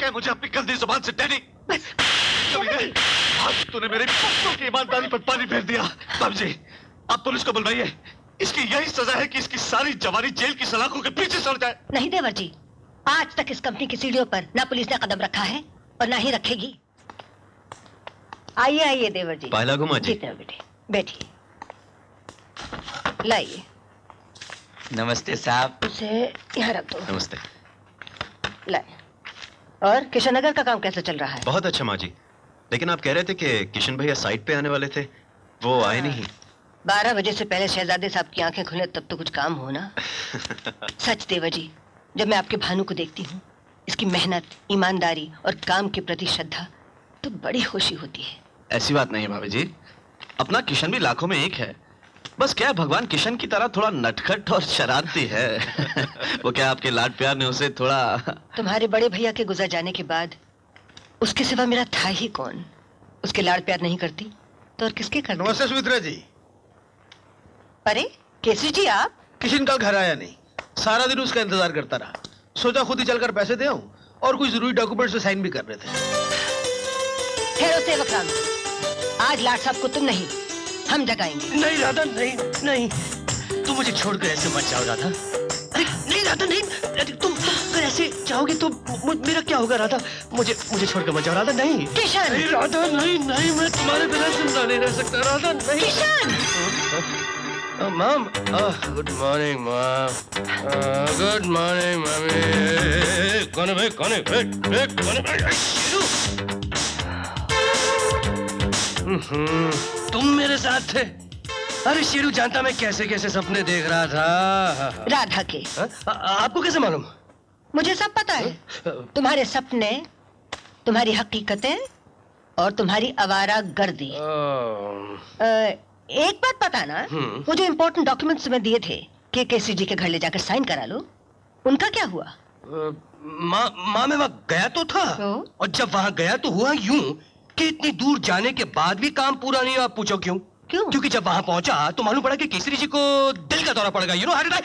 है मुझे अपनी गंदी जुबान से डैडी? आज तूने मेरे बच्चों की ईमानदारी पर पानी फेर दिया। बाबू जी, आप पुलिस को बुलवाइए। इसकी यही सजा है कि इसकी सारी जवानी जेल की सलाखों के पीछे सड़ जाए। नहीं देवर जी, आज तक इस कंपनी की सीढ़ियों पर ना पुलिस ने कदम रखा है और ना ही रखेगी। आइए आइए देवर जी। पायला घुमा जी। बेटे बैठिए, लाइए। नमस्ते साहब। उसे यहाँ रख दो। नमस्ते। लाए। और किशन नगर का काम कैसा चल रहा है? बहुत अच्छा माँ जी, लेकिन आप कह रहे थे कि किशन भैया साइट पे आने वाले थे, वो आए नहीं। 12 बजे से पहले शहजादे साहब की आंखें खुले तब तो कुछ काम हो ना। सच देवर जी, जब मैं आपके भानु को देखती हूँ, इसकी मेहनत, ईमानदारी और काम के प्रति श्रद्धा, तो बड़ी खुशी होती है। ऐसी बात नहीं है भाभी जी, अपना किशन भी लाखों में एक है। बस क्या है, भगवान किशन की तरह थोड़ा नटखट और शरारती है। वो क्या आपके लाड प्यार ने उसे थोड़ा। तुम्हारे बड़े भैया के गुजर जाने के बाद उसके सिवा मेरा था ही कौन? उसके लाड प्यार नहीं करती तो और किसके करती? नमस्ते सुमित्रा जी। अरे केसरी जी, आप? किशन कल घर आया नहीं, सारा दिन उसका इंतजार करता रहा। सोचा खुद ही चलकर पैसे दे आऊं और कुछ जरूरी डॉक्यूमेंट्स पे साइन भी कर रहे थे। ठहरो सेवक राम, आज लाड साहब को तुम नहीं, हम जगाएंगे। नहीं राधा, नहीं नहीं, तुम मुझे छोड़कर ऐसे मत जाओ राधा। अरे नहीं राधा, नहीं, तुम अगर ऐसे जाओगे तो मेरा क्या होगा राधा? मुझे छोड़कर मत जाओ राधा। नहीं किशन। नहीं राधा, नहीं नहीं, मैं तुम्हारे बिना जिंदा नहीं रह सकता राधा। नहीं Kishan. Mom, good morning mom, good morning mummy. कौन है भाई, कौन है? कौन है भाई? तुम मेरे साथ थे? अरे शेरू, जानता मैं कैसे कैसे सपने देख रहा था। राधा के। आपको कैसे मालूम? मुझे सब पता है। तुम्हारे सपने, तुम्हारी हकीकतें और तुम्हारी आवारा गर्दी। एक बात पता ना, वो जो इम्पोर्टेंट डॉक्यूमेंट्स तुम्हें दिए थे कि केसरी जी के घर ले जाकर साइन करा लो, उनका क्या हुआ? माँ मैं वहाँ गया तो था, और जब वहाँ गया तो हुआ यूं कि इतनी दूर जाने के बाद भी काम पूरा नहीं हुआ। आप पूछो क्यों? क्यों? क्योंकि जब वहाँ पहुंचा तो मालूम पड़ा कि केसरी जी को दिल का दौरा पड़ गया। You know heart attack.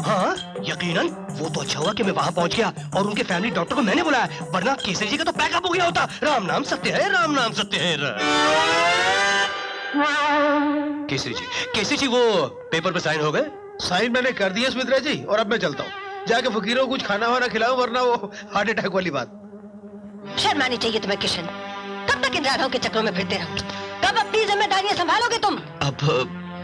हाँ यकीनन, वो तो अच्छा हुआ कि मैं वहाँ पहुंच गया और उनके फैमिली डॉक्टर को मैंने बुलाया, वरना केसरी जी का तो पैकअप हो गया होता। राम नाम सत्य है, राम नाम सत्य है। केसरी जी वो पेपर पे साइन हो गए? साइन मैंने कर दिया सुमित्रा जी, और अब मैं चलता हूँ। जाके फकीरों को कुछ खाना वाना खिलाओ, वरना वो हार्ट अटैक वाली बात। शर्म आनी चाहिए तुम्हें किशन। कब तक इन राधाओं के चक्रों में फिरते रहोगे? कब अपनी जिम्मेदारियां संभालोगे तुम? अब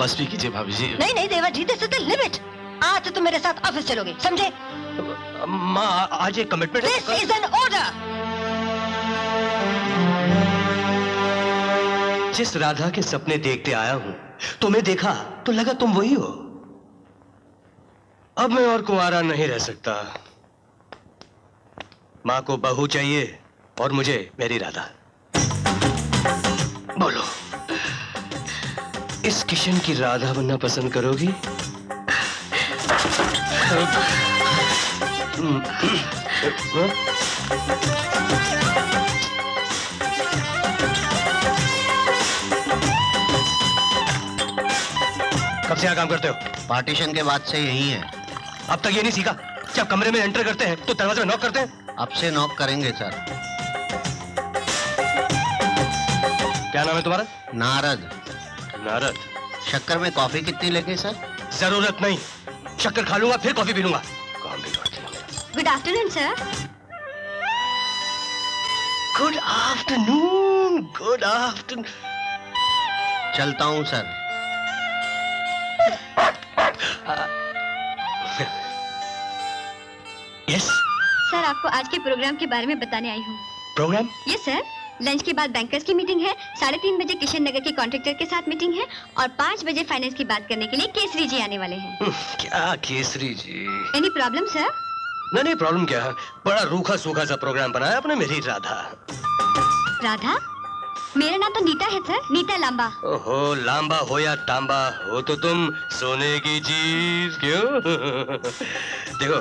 बस भी कीजिए भाभी जी। नहीं नहीं देवर जी, दिस इज द लिमिट। आज से तुम मेरे साथ ऑफिस चलोगे, समझे? माँ आज एक कमिटमेंट है। This is an order. जिस राधा के सपने देखते आया हूँ, तुम्हें देखा तो लगा तुम वही हो। अब मैं और कुंवारा नहीं रह सकता। माँ को बहू चाहिए और मुझे मेरी राधा। बोलो, इस किशन की राधा बनना पसंद करोगी? कब से यहाँ काम करते हो? पार्टीशन के बाद से यही है। अब तक ये नहीं सीखा? जब कमरे में एंटर करते हैं तो दरवाजे में नॉक करते हैं? अब से नॉक करेंगे सर। क्या नाम है तुम्हारा? नारद। नारद। शक्कर में कॉफी कितनी लेंगे सर? जरूरत नहीं, शक्कर खा लूंगा फिर कॉफी पी लूंगा। काम भी करती है। Good afternoon sir. Good afternoon, good afternoon. चलता हूँ सर। यस सर, आपको आज के प्रोग्राम के बारे में बताने आई हूँ। प्रोग्राम? यस सर, लंच के बाद बैंकर्स की मीटिंग है, 3:30 बजे किशन नगर के कॉन्ट्रैक्टर के साथ मीटिंग है, और 5 बजे फाइनेंस की बात करने के लिए केसरी जी आने वाले हैं। क्या Kesari ji? Any problem sir? नहीं प्रॉब्लम क्या है, बड़ा रूखा सूखा सा प्रोग्राम बनाया आपने मेरी राधा। राधा? मेरा नाम तो नीता है सर, नीता लांबा। ओहो, लांबा हो या तांबा हो तो तुम सोने की चीज क्यों? देखो,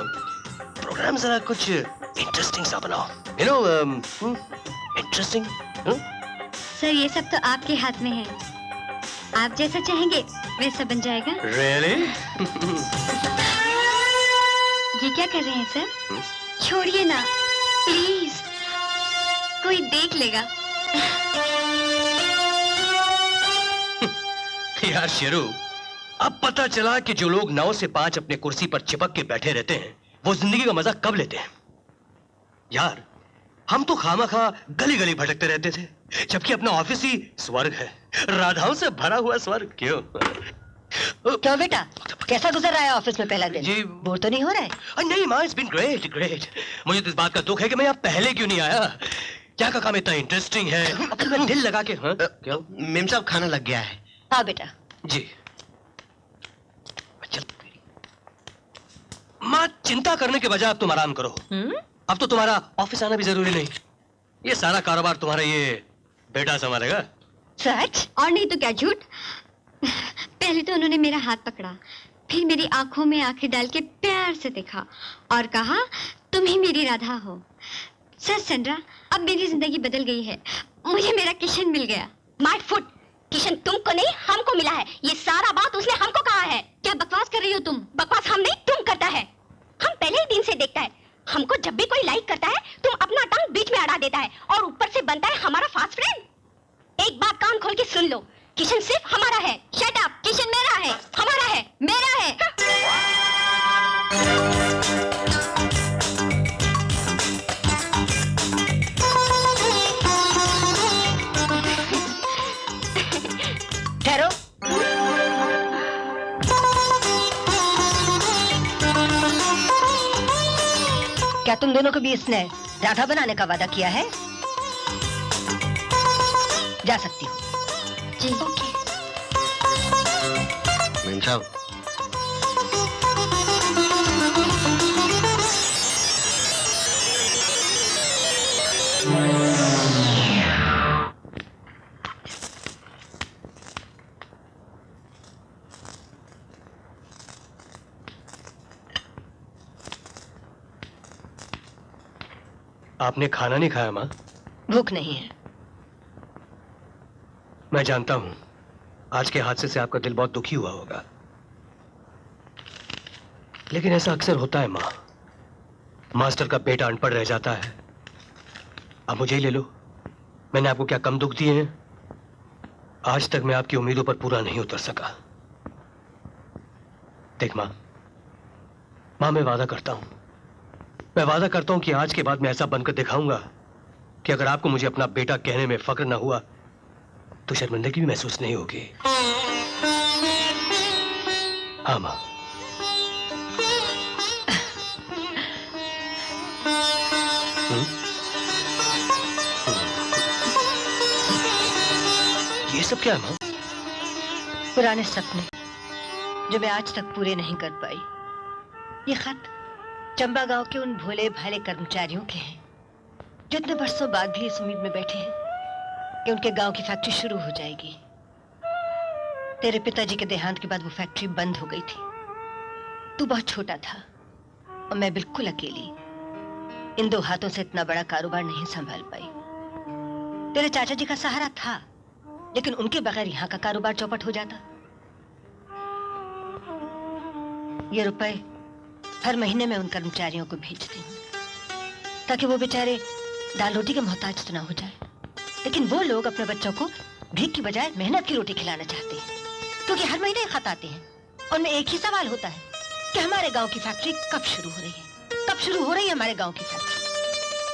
प्रोग्राम जरा कुछ इंटरेस्टिंग सा बनाओ, यू नो, इंटरेस्टिंग। सर ये सब तो आपके हाथ में है, आप जैसा चाहेंगे वैसा बन जाएगा। Really? ये क्या कर रहे हैं सर? छोड़िए ना प्लीज, कोई देख लेगा। यार शेरू, अब पता चला कि जो लोग 9 से 5 अपने कुर्सी पर चिपक के बैठे रहते हैं वो जिंदगी का मजा कब लेते हैं। यार हम तो खामखा गली गली भटकते रहते थे, जबकि अपना ऑफिस ही स्वर्ग है, राधाओं से भरा हुआ स्वर्ग। क्यों क्यों बेटा, कैसा गुजर रहा है ऑफिस में पहला दिन? जी बोर तो नहीं हो रहा है? नहीं माँ, इट्स बीन ग्रेट ग्रेट। मुझे तो इस बात का दुख है कि मैं यहाँ पहले क्यों नहीं आया। क्या का काम इतना इंटरेस्टिंग है, अब मैं दिल लगा के। हाँ क्यों? मेम साहब खाना लग गया है। हाँ बेटा। जी चल माँ, चिंता करने के बजाय अब तुम आराम करो। अब तो तुम्हारा ऑफिस आना भी जरूरी नहीं, ये सारा कारोबार तुम्हारा ये बेटा संभालेगा। सच? और नहीं तो क्या झूठ। पहले तो उन्होंने मेरा हाथ पकड़ा, फिर मेरी आंखों में आंखें डाल के प्यार से देखा और कहा तुम ही मेरी राधा हो। सच संड्रा, अब मेरी जिंदगी बदल गई है, मुझे मेरा किशन मिल गया। मार्ट फुट, किशन तुमको नहीं हमको मिला है, ये सारा बात उसने हमको कहा है। क्या बकवास कर रही हो तुम? बकवास हम नहीं तुम करता है, हम पहले ही दिन से देखता है। हमको जब भी कोई लाइक करता है तुम अपना टंग बीच में अड़ा देता है और ऊपर से बनता है हमारा फास्ट फ्रेंड। एक बात कान खोल के सुन लो, किशन सिर्फ हमारा है। शट अप, किशन मेरा है। हमारा है, मेरा है। ठहरो। क्या तुम दोनों को भी इसने राधा बनाने का वादा किया है? जा सकती हो। जी ओके। मेम साहब, आपने खाना नहीं खाया माँ? भूख नहीं है। मैं जानता हूं आज के हादसे से आपका दिल बहुत दुखी हुआ होगा, लेकिन ऐसा अक्सर होता है माँ। मास्टर का बेटा अनपढ़ रह जाता है। अब मुझे ही ले लो, मैंने आपको क्या कम दुख दिए हैं? आज तक मैं आपकी उम्मीदों पर पूरा नहीं उतर सका। देख माँ, मैं वादा करता हूं, मैं वादा करता हूं कि आज के बाद मैं ऐसा बनकर दिखाऊंगा कि अगर आपको मुझे अपना बेटा कहने में फक्र ना हुआ तो शर्मिंदगी भी महसूस नहीं होगी। हाँ माँ। ये सब क्या है माँ? पुराने सपने जो मैं आज तक पूरे नहीं कर पाई। ये खत चंबा गांव के उन भोले भाले कर्मचारियों के हैं जो इतने बरसों बाद भी इस उम्मीद में बैठे हैं कि उनके गांव की फैक्ट्री शुरू हो जाएगी। तेरे पिताजी के देहांत के बाद वो फैक्ट्री बंद हो गई थी। तू बहुत छोटा था और मैं बिल्कुल अकेली इन 2 हाथों से इतना बड़ा कारोबार नहीं संभाल पाई। तेरे चाचा जी का सहारा था, लेकिन उनके बगैर यहाँ का कारोबार चौपट हो जाता। ये रुपए हर महीने में उन कर्मचारियों को भेजती हूँ ताकि वो बेचारे दाल रोटी के मोहताज तो ना हो जाए। लेकिन वो लोग अपने बच्चों को भीख की बजाय मेहनत की रोटी खिलाना चाहते हैं, क्योंकि हर महीने खत आते हैं। उनमें एक ही सवाल होता है कि हमारे गांव की फैक्ट्री कब शुरू हो रही है, कब शुरू हो रही है हमारे गांव की फैक्ट्री।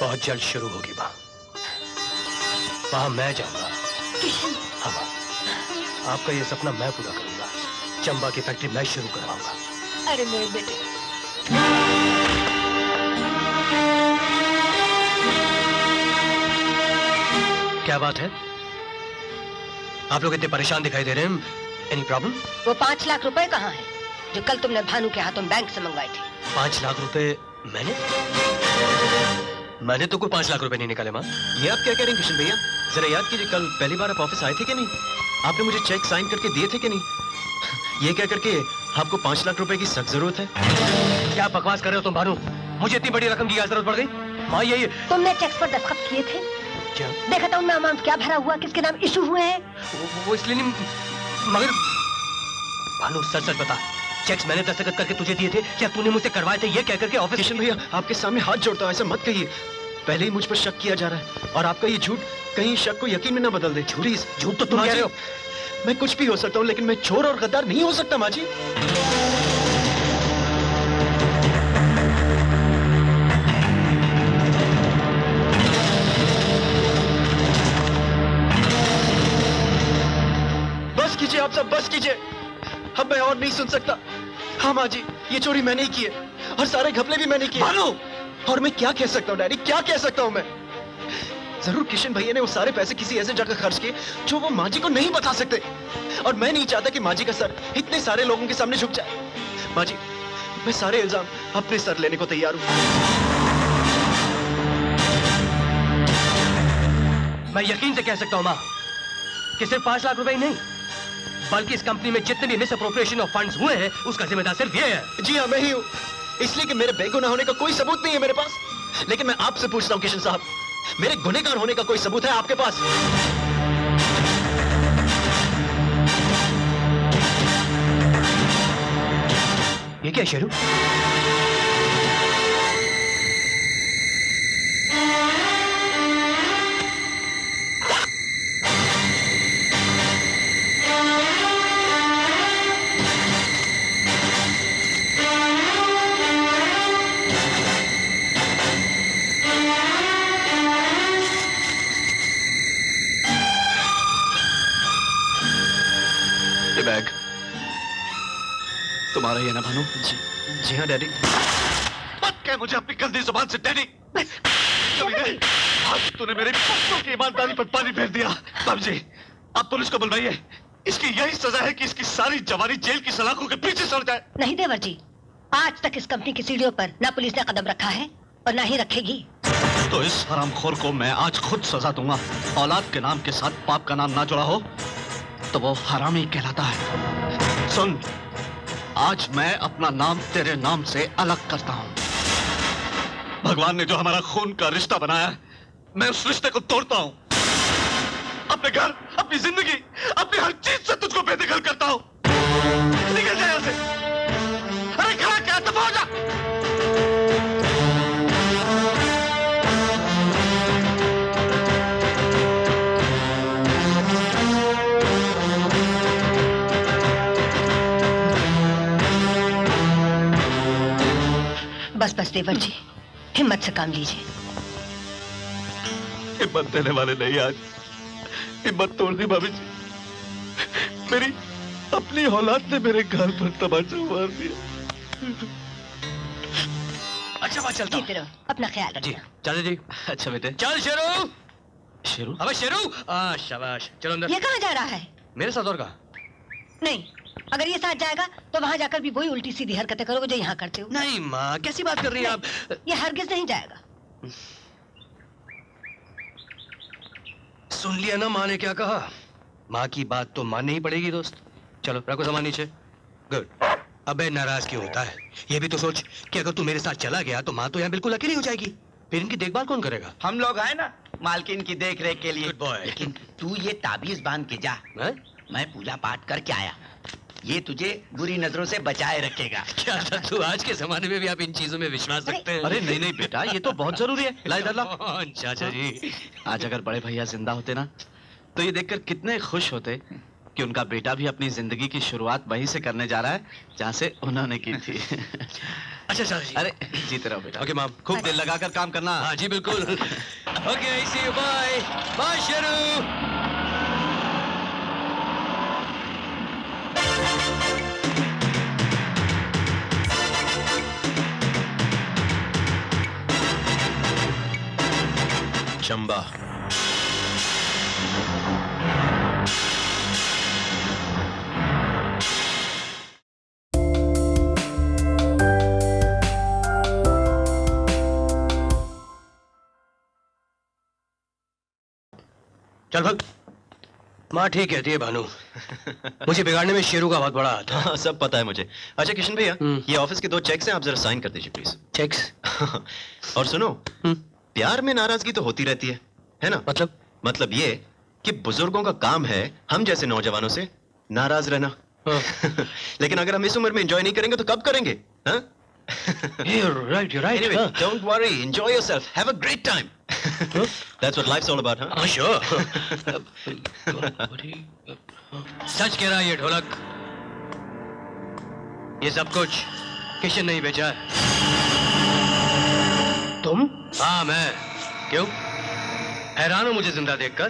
बहुत जल्द शुरू होगी माँ, वहां मैं जाऊंगा। किशन, हाँ माँ, आपका ये सपना मैं पूरा करूंगा। चंबा की फैक्ट्री मैं शुरू करवाऊंगा। अरे मेरे बेटे, क्या बात है, आप लोग इतने परेशान दिखाई दे रहे हैं? Any problem? वो 5 लाख रुपए कहाँ हैं जो कल तुमने भानु के हाथों बैंक से मंगवाए थे? 5 लाख रुपए मैंने तो कोई 5 लाख रुपए नहीं निकाले माँ। ये आप क्या कह रहे हैं किशन भैया? जरा याद कीजिए, कल पहली बार आप ऑफिस आए थे कि नहीं? आपने मुझे चेक साइन करके दिए थे कि नहीं? ये क्या करके आपको 5 लाख रुपए की सख्त जरूरत है? क्या बकवास कर रहे हो तुम भानु? मुझे इतनी बड़ी रकम की क्या जरूरत पड़ गई? माँ ये तुमने चेक्स पर दस्तखत किए थे? क्या? देखा था उनमें अमाउंट क्या भरा हुआ, किसके नाम इशू हुए हैं? वो इसलिए नहीं, मगर भानु सच सच बता, चेक्स मैंने दस्तखत करके तुझे दिए थे क्या तूने मुझसे करवाए थे ये कह करके ऑफिस? किशन भैया आपके सामने हाथ जोड़ता हूँ, ऐसा मत कहिए। पहले ही मुझ पर शक किया जा रहा है और आपका ये झूठ कहीं शक को यकीन में ना बदल दे। प्लीज। झूठ तो तुम कह रहे हो। मैं कुछ भी हो सकता हूँ लेकिन मैं चोर और गद्दार नहीं हो सकता माँ जी। बस कीजिए आप सब, बस कीजिए। अब मैं और नहीं सुन सकता। हाँ माँ जी, ये चोरी मैंने ही की है और सारे घपले भी मैंने किए। भानु! और मैं क्या कह सकता हूँ डैडी, क्या कह सकता हूँ मैं? जरूर किशन भैया ने वो सारे पैसे किसी ऐसे जगह खर्च किए जो वो माँ जी को नहीं बता सकते। और मैं नहीं चाहता कि माँ जी का सर इतने सारे लोगों के सामने झुक जाए। माँ जी, मैं सारे इल्जाम अपने सर लेने को तैयार हूँ। मैं यकीन से कह सकता हूँ माँ कि सिर्फ 5 लाख रुपए ही नहीं बल्कि इस कंपनी में जितने भी मिसअप्रोप्रिएशन ऑफ फंड्स हुए हैं उसका जिम्मेदार सिर्फ ये है। जी हाँ, मैं ही हूँ। इसलिए कि मेरे बेगुनाह होने का कोई सबूत नहीं है मेरे पास। लेकिन मैं आपसे पूछता हूँ किशन साहब, मेरे गुनहगार होने का कोई सबूत है आपके पास? ये क्या शेरू? ये बैग तुम्हारा ही है ना भानु? जी हाँ डैडी। मत कह मुझे अपनी गंदी जुबान से डैडी। कमीने, आज तूने मेरे बच्चों की ईमानदारी पर पानी फेर दिया। बाबू जी, आप पुलिस को बुलवाइए। इसकी यही सजा है कि इसकी सारी जवानी जेल की सलाखों के पीछे सड़ जाए। नहीं देवर जी, आज तक इस कंपनी की सीढ़ियों पर ना पुलिस ने कदम रखा है और ना ही रखेगी। तो इस हरामखोर को मैं आज खुद सजा दूंगा। औलाद के नाम के साथ बाप का नाम ना जुड़ा हो तो वो हरामी कहलाता है। सुन, आज मैं अपना नाम तेरे नाम से अलग करता हूं। भगवान ने जो हमारा खून का रिश्ता बनाया है, मैं उस रिश्ते को तोड़ता हूं। अपने घर, अपनी जिंदगी, अपनी हर चीज से तुझको बेदखल करता हूं। निकल जा यहां से। अरे खड़ा क्या, दफा हो जा। बस बस देवर जी, हिम्मत से काम लीजिए। हिम्मत देने वाले नहीं, आज हिम्मत तोड़ दी भाभी जी। मेरी अपनी औलाद ने मेरे घर पर तमाचा मार दिया। अच्छा बात चलता जीते रहो, अपना ख्याल जी। रखना। चाचा जी, अच्छा बेटे। चल शेरू। शेरू? अबे शेरू, शाबाश। चलो अंदर। ये कहाँ जा रहा है? मेरे साथ और कहाँ? नहीं, अगर ये साथ जाएगा तो वहां जाकर भी वही उल्टी सीधी हरकतें करोगे जो यहाँ करते हो। नहीं माँ, कैसी बात कर रही हैं आप? ये हरगिज नहीं जाएगा। सुन लिया ना माँ ने क्या कहा? माँ की बात तो माननी ही पड़ेगी दोस्त। चलो रखो सामान नीचे। गुड। अबे नाराज क्यों होता है? ये भी तो सोच कि अगर तू मेरे साथ चला गया तो माँ तो यहाँ बिल्कुल अकेली हो जाएगी। फिर इनकी देखभाल कौन करेगा? हम लोग आए ना मालकिन की देख रेख के लिए। Good boy. लेकिन तू ये ताबीज बांध के जा। मैं पूजा पाठ करके आया, ये तुझे बुरी नजरों से बचाए रखेगा। क्या था तू? आज के जमाने में भी आप इन चीजों में विश्वास रखते हैं? अरे नहीं नहीं बेटा, ये तो बहुत जरूरी है। ला इधर ला। चाचा जी, आज अगर बड़े भैया जिंदा होते ना तो ये देखकर कितने खुश होते कि उनका बेटा भी अपनी जिंदगी की शुरुआत वहीं से करने जा रहा है जहाँ से उन्होंने की थी। अच्छा चाचा जी। अरे जीते रहो बेटा। Okay ma'am. खूब दिल लगाकर काम करना। हाँ जी बिल्कुल। Okay, see you, bye bye Sheru. Chamba. चल भग। माँ ठीक कहती है भानु। मुझे बिगाड़ने में शेरू का बहुत बड़ा हाथ है। हाँ, सब पता है मुझे। अच्छा किशन भैया, ये ऑफिस के 2 चेक्स हैं, आप जरा साइन कर दीजिए प्लीज। चेक्स? और सुनो, प्यार में नाराजगी तो होती रहती है ना? मतलब ये कि बुजुर्गों का काम है हम जैसे नौजवानों से नाराज रहना। लेकिन अगर हम इस उम्र में एंजॉय नहीं करेंगे तो कब करेंगे? हाँ? You're right. Anyway, don't worry. Enjoy yourself. Have a great time. That's what life's all about, huh? हाँ, sure. सच कह रहा है ये ढोलक। ये सब कुछ किशन नहीं बेचा है। तुम? हाँ, मैं। क्यों? हैरान हो मुझे जिंदा देखकर?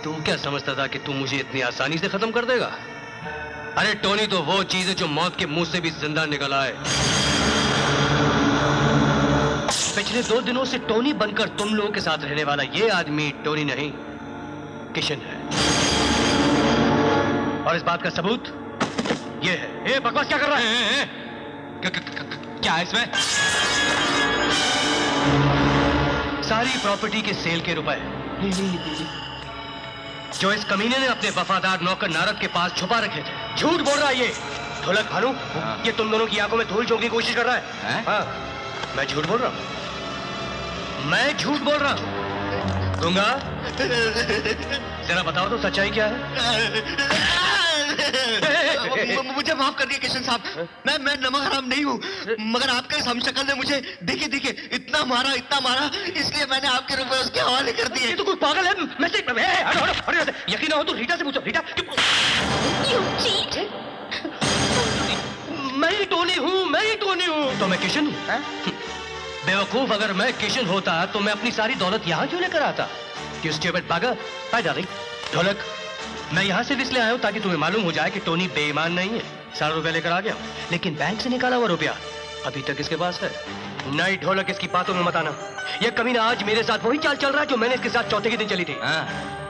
तू क्या समझता था कि तू मुझे इतनी आसानी से खत्म कर देगा? अरे टोनी तो वो चीज है जो मौत के मुंह से भी जिंदा निकल आए। पिछले 2 दिनों से टोनी बनकर तुम लोगों के साथ रहने वाला ये आदमी टोनी नहीं, किशन है। और इस बात का सबूत ये है। ए, बकवास क्या कर रहा है? क्या है इसमें? सारी प्रॉपर्टी के सेल के रुपए जो इस कमीने ने अपने वफादार नौकर नारद के पास छुपा रखे थे। झूठ बोल रहा है ये ढोलक भानु। ये तुम दोनों की आंखों में धूल झोंकने की कोशिश कर रहा है। हाँ, मैं झूठ बोल रहा हूँ। मैं झूठ बोल रहा हूँ। गूंगा, जरा बताओ तो सच्चाई क्या है? मुझे माफ कर दिया किशन साहब। मैं नमक हराम नहीं हूँ, मगर आपके इस हमशक्ल ने मुझे देखे इतना मारा, इसलिए मैंने आपके रुपए उसके हवाले कर दिए। ये तो कोई पागल है। मैं से यकीन ना हो तो रीटा से पूछो। रीटा, मैं ही टोनी हूँ। तो मैं किशन हूँ? बेवकूफ, अगर मैं किशन होता तो मैं अपनी सारी दौलत यहाँ क्यों लेकर आता? कि स्टूपिड पागल। Hi darling. ढोलक, मैं यहाँ से इसलिए आया हूँ ताकि तुम्हें मालूम हो जाए कि टोनी बेईमान नहीं है। सारा रुपया लेकर आ गया, लेकिन बैंक से निकाला हुआ रुपया अभी तक इसके पास है। नहीं ढोलक, इसकी बातों में मत आना। यह कमीना आज मेरे साथ वही चाल चल रहा है जो मैंने इसके साथ चौथे के दिन चली थी।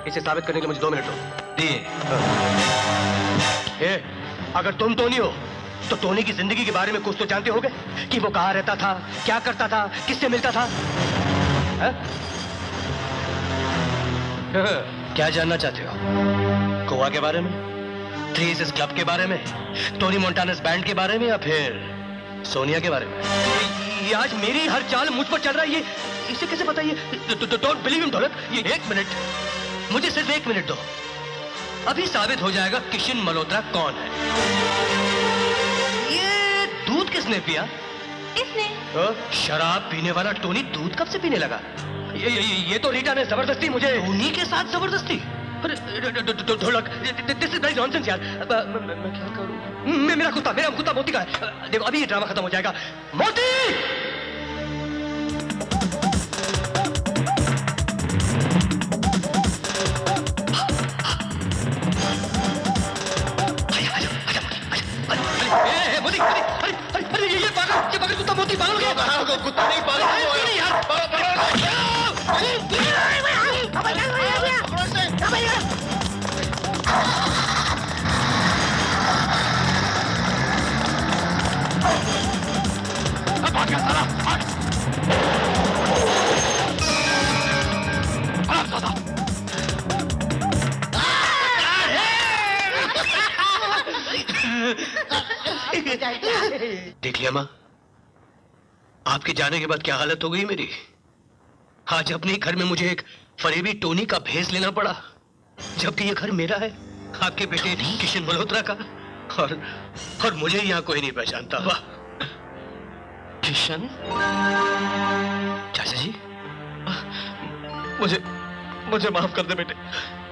इसे साबित करने के लिए मुझे 2 मिनट दो। दिए। अगर तुम टोनी हो तो टोनी की जिंदगी के बारे में कुछ तो जानते होगे कि वो कहाँ रहता था, क्या करता था, किससे मिलता था? क्या जानना चाहते हो? गोवा के बारे में, 3 Aces क्लब के बारे में, टोनी मोंटानस बैंड के बारे में, या फिर सोनिया के बारे में? ये आज मेरी हर चाल मुझ पर चल रहा है। ये इसे कैसे पता? ये डोंट बिलीव इन ढोलक। ये 1 मिनट, मुझे सिर्फ 1 मिनट दो। अभी साबित हो जाएगा किशन मल्होत्रा कौन है। ये दूध किसने पिया? इसने। शराब पीने वाला टोनी दूध कब से पीने लगा? ये तो रीटा ने जबरदस्ती मुझे। टोनी के साथ जबरदस्ती? ढोलक, दिस इज वेरी नॉनसेंस यार। मैं क्या करूं? मेरा कुत्ता मोती का है। देखो अभी ये ड्रामा खत्म हो जाएगा। मोती! अरे ये पागल कुत्ता मोती पागल हो गया। कुत्ता नहीं पागल यार। देख लिया माँ, आपके जाने के बाद क्या हालत हो गई मेरी। आज अपने घर में मुझे एक फरेबी टोनी का भेस लेना पड़ा, जबकि ये घर मेरा है, आपके बेटे किशन मल्होत्रा का। और मुझे यहाँ कोई नहीं पहचानता। वाह किशन, चाचा जी, मुझे माफ कर दे बेटे,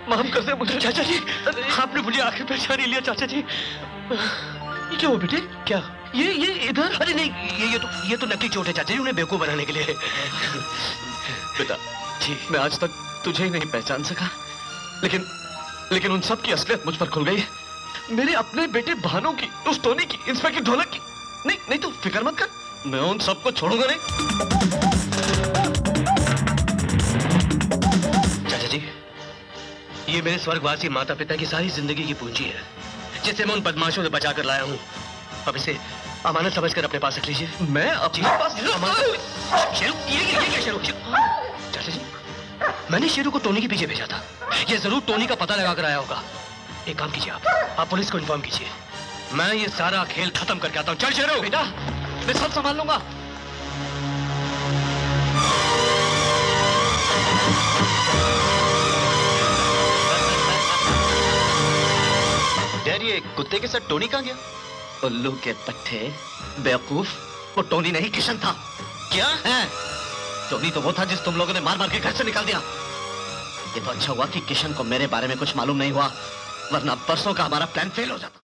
माफ कर दे मुझे। चाचा जी, आपने मुझे आखिर पहचान ही लिया। चाचा जी, ये क्या हुआ बेटे? क्या ये इधर? अरे नहीं, ये तो नकली चोट है चाचा जी, उन्हें बेवकूफ बनाने के लिए। बेटा जी, मैं आज तक तुझे ही नहीं पहचान सका, लेकिन उन सब की असलियत मुझ पर खुल गई है। मेरे अपने बेटे भानु की, उस टोनी की, इंस्पेक्टर ढोलक की। नहीं तो फिक्र मत कर, मैं उन सबको छोड़ूंगा नहीं। चाचा जी, ये मेरे स्वर्गवासी माता पिता की सारी जिंदगी की पूंजी है, जिसे मैं उन बदमाशों से बचा कर लाया हूँ। अब इसे अमानत समझकर अपने पास रख लीजिए। मैं अपने पास शेरू, ये क्या शेरू? चाचा जी, मैंने शेरू को टोनी के पीछे भेजा था। ये जरूर टोनी का पता लगा कर आया होगा। एक काम कीजिए, आप पुलिस को इन्फॉर्म कीजिए। मैं ये सारा खेल खत्म करके आता हूँ। चल शेरू। बेटा, मैं सब संभाल लूंगा। यार ये कुत्ते के साथ टोनी कहाँ गया? उल्लू के पट्टे, बेवकूफ, वो टोनी नहीं किशन था। क्या है? टोनी तो वो था जिस तुम लोगों ने मार मार के घर से निकाल दिया। ये तो अच्छा हुआ कि किशन को मेरे बारे में कुछ मालूम नहीं हुआ, वरना परसों का हमारा प्लान फेल हो जाता।